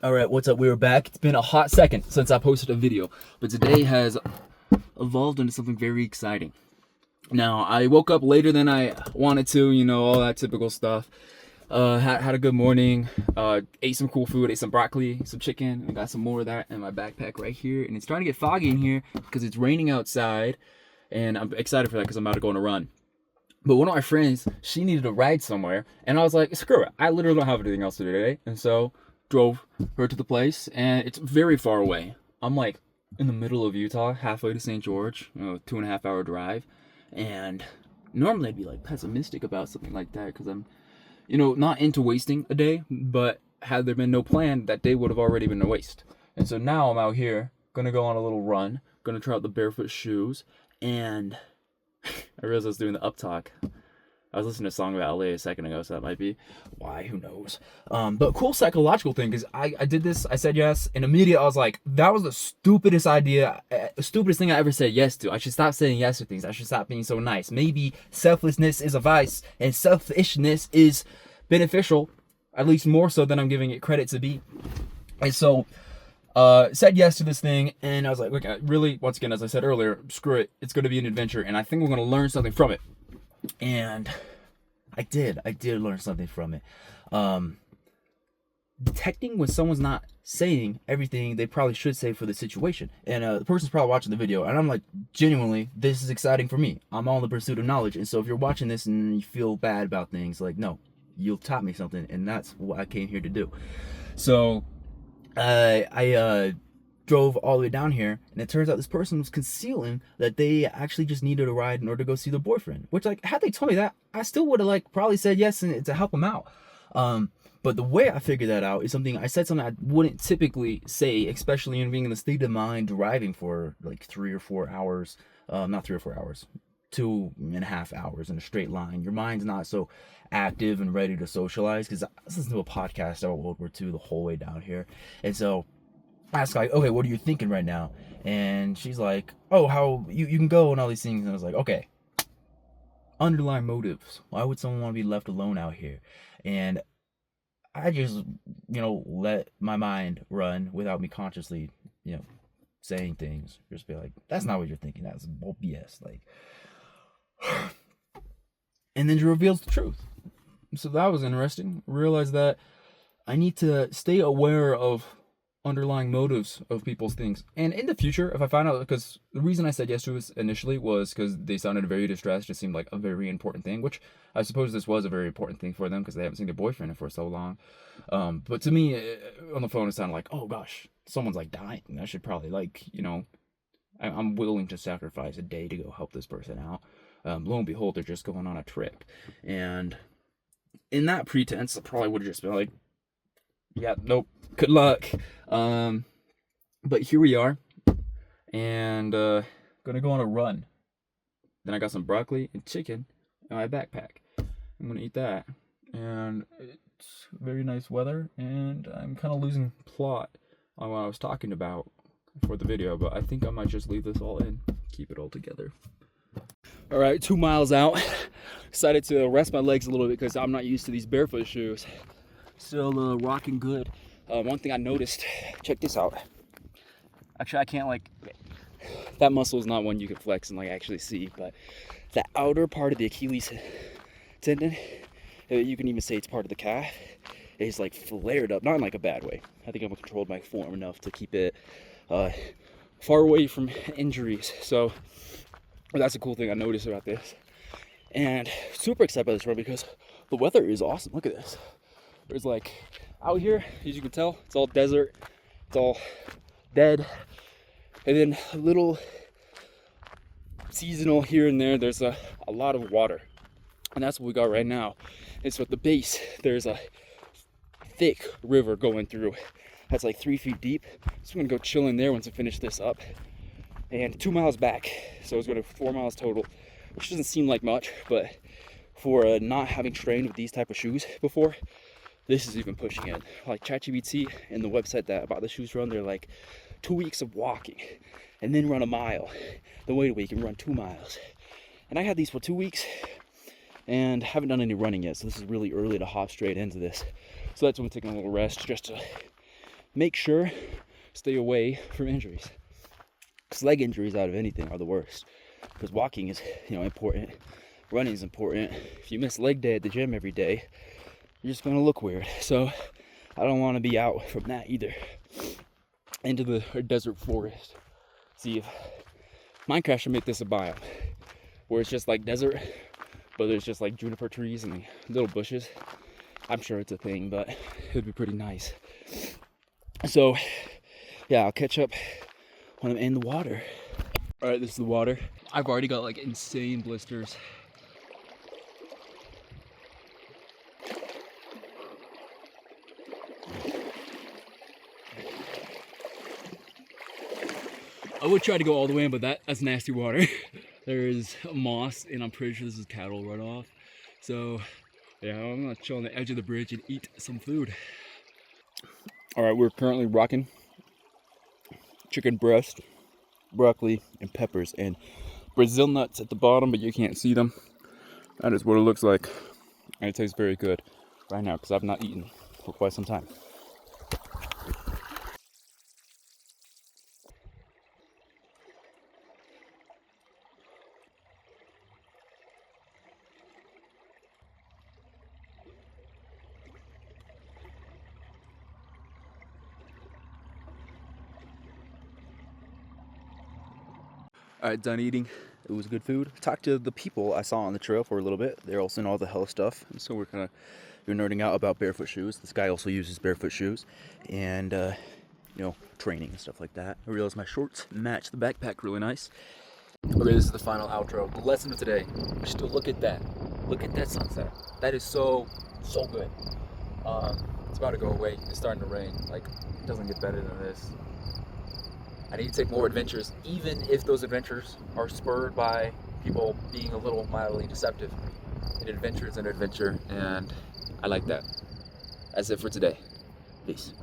Alright, what's up? We were back. It's been a hot second since I posted a video, but today has evolved into something very exciting. Now, I woke up later than I wanted to, all that typical stuff. Had a good morning, ate some cool food, ate some broccoli, some chicken, and got some more of that in my backpack right here. And it's starting to get foggy in here because it's raining outside, and I'm excited for that because I'm about to go on a run. But one of my friends, she needed a ride somewhere, and I was like, screw it, I literally don't have anything else to do today. And so drove her to the place, and it's very far away. I'm like in the middle of Utah, halfway to St. George, 2.5 hour drive. And normally I'd be like pessimistic about something like that because I'm, not into wasting a day. But had there been no plan, that day would have already been a waste. And so now I'm out here, gonna go on a little run, gonna try out the barefoot shoes, and I realized I was doing the up talk. I was listening to a song about LA a second ago, so that might be why, who knows. But cool psychological thing, because I did this, I said yes, and immediately I was like, that was the stupidest idea, stupidest thing I ever said yes to. I should stop saying yes to things. I should stop being so nice. Maybe selflessness is a vice, and selfishness is beneficial, at least more so than I'm giving it credit to be. And so, said yes to this thing, and I was like, look, really, once again, as I said earlier, screw it. It's going to be an adventure, and I think we're going to learn something from it. And I did learn something from it. Detecting when someone's not saying everything they probably should say for the situation. And the person's probably watching the video, and I'm like, genuinely, this is exciting for me. I'm on the pursuit of knowledge. And so if you're watching this and you feel bad about things, like, no, you'll taught me something, and that's what I came here to do. So I drove all the way down here, and it turns out this person was concealing that they actually just needed a ride in order to go see their boyfriend, which, like, had they told me that, I still would have probably said yes and to help them out. But the way I figured that out is I said something I wouldn't typically say, especially in being in the state of mind driving for like 3 or 4 hours, not 3 or 4 hours, 2.5 hours in a straight line. Your mind's not so active and ready to socialize, because I listened to a podcast about World War II the whole way down here. And so I asked, like, okay, what are you thinking right now? And she's like, oh, how you can go and all these things. And I was like, okay, underlying motives. Why would someone want to be left alone out here? And I just, let my mind run without me consciously, saying things. Just be like, that's not what you're thinking. That's bull BS. Like, and then she reveals the truth. So that was interesting. Realized that I need to stay aware of underlying motives of people's things. And in the future, if I find out, because the reason I said yes to this initially was because they sounded very distressed. It seemed like a very important thing, which I suppose this was a very important thing for them because they haven't seen their boyfriend for so long. But to me, on the phone, it sounded like, oh gosh, someone's like dying. I should probably I'm willing to sacrifice a day to go help this person out. Lo and behold, they're just going on a trip. And in that pretense, I probably would have just been like, yeah, nope, good luck. But here we are, and gonna go on a run. Then I got some broccoli and chicken in my backpack. I'm gonna eat that, and it's very nice weather, and I'm kind of losing plot on what I was talking about for the video, but I think I might just leave this all in, keep it all together. All right, 2 miles out. Decided to rest my legs a little bit because I'm not used to these barefoot shoes. Still rocking good. One thing I noticed, check this out. Actually, I can't that muscle is not one you can flex and actually see, but the outer part of the Achilles tendon, you can even say it's part of the calf, is flared up, not in a bad way. I think I've controlled my form enough to keep it far away from injuries. So that's a cool thing I noticed about this. And super excited by this run because the weather is awesome. Look at this. There's out here, as you can tell, it's all desert, it's all dead, and then a little seasonal here and there. There's a lot of water, and that's what we got right now. And so at the base, there's a thick river going through that's 3 feet deep. So I'm gonna go chill in there once I finish this up, and 2 miles back, so it's going to 4 miles total, which doesn't seem like much, but for not having trained with these type of shoes before, this is even pushing it. ChatGPT and the website that about the shoes run, they're 2 weeks of walking and then run a mile. Then wait a week and run 2 miles. And I had these for 2 weeks and haven't done any running yet. So this is really early to hop straight into this. So that's why I'm taking a little rest just to make sure stay away from injuries. Because leg injuries out of anything are the worst. Because walking is, important. Running is important. If you miss leg day at the gym every day, you're just gonna look weird. So I don't want to be out from that either. Into the desert forest. See if Minecraft should make this a biome where it's just like desert, but there's just like juniper trees and like little bushes. I'm sure it's a thing, but it would be pretty nice. So yeah, I'll catch up when I'm in the water. All right, this is the water. I've already got like insane blisters. I would try to go all the way in, but that's nasty water. There is moss, and I'm pretty sure this is cattle runoff. So yeah, I'm gonna chill on the edge of the bridge and eat some food. All right, we're currently rocking chicken breast, broccoli, and peppers, and Brazil nuts at the bottom, but you can't see them. That is what it looks like, and it tastes very good right now because I've not eaten for quite some time. All right, done eating. It was good food. Talked to the people I saw on the trail for a little bit. They're also in all the hell stuff, and so we're nerding out about barefoot shoes. This guy also uses barefoot shoes, and training and stuff like that. I realized my shorts match the backpack really nice. Okay, this is the final outro. The lesson of today: just to look at that. Look at that sunset. That is so good. It's about to go away. It's starting to rain. Like, it doesn't get better than this. I need to take more adventures, even if those adventures are spurred by people being a little mildly deceptive. An adventure is an adventure, and I like that. That's it for today. Peace.